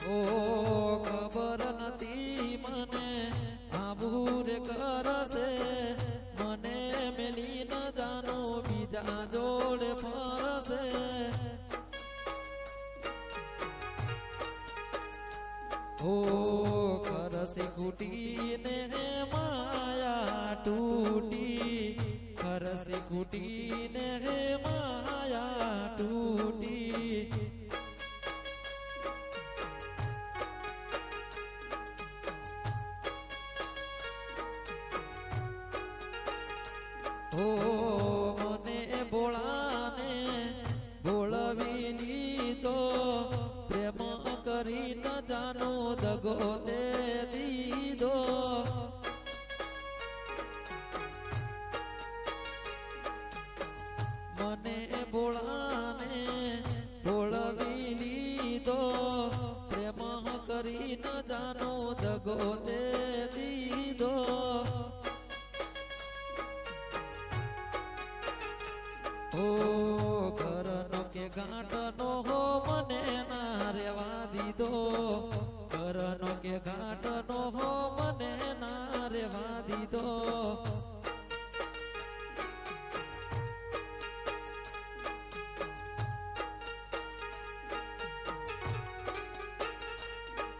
ઓ ખબર નથી મને આવું રે કરશે મને મેલી ન જાનો બીજા જોડે ફરશે ઓ કરશે કુટીને માયા તૂટી કરશે કુટીને માયા તૂટી ઓ મને ભોળાને ભોળવી લીધો પ્રેમ કરી ન જાનો દગો દે દીધો મને ભોળાને ભોળવી લીધો પ્રેમ કરી ન જાનો દગો દે દીધો ઓ કરનો કે ઘાટનો હો મને ના રેવા દીધો કરનો કે ઘાટનો હો મને ના રેવા દીધો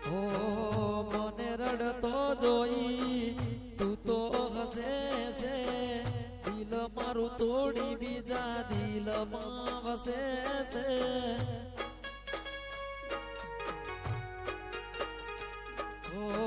ઓ મને રડતો જોઈ તું તો હસે છે દિલ મારું તોડી બીજા દિલમાં વસે છે ઓ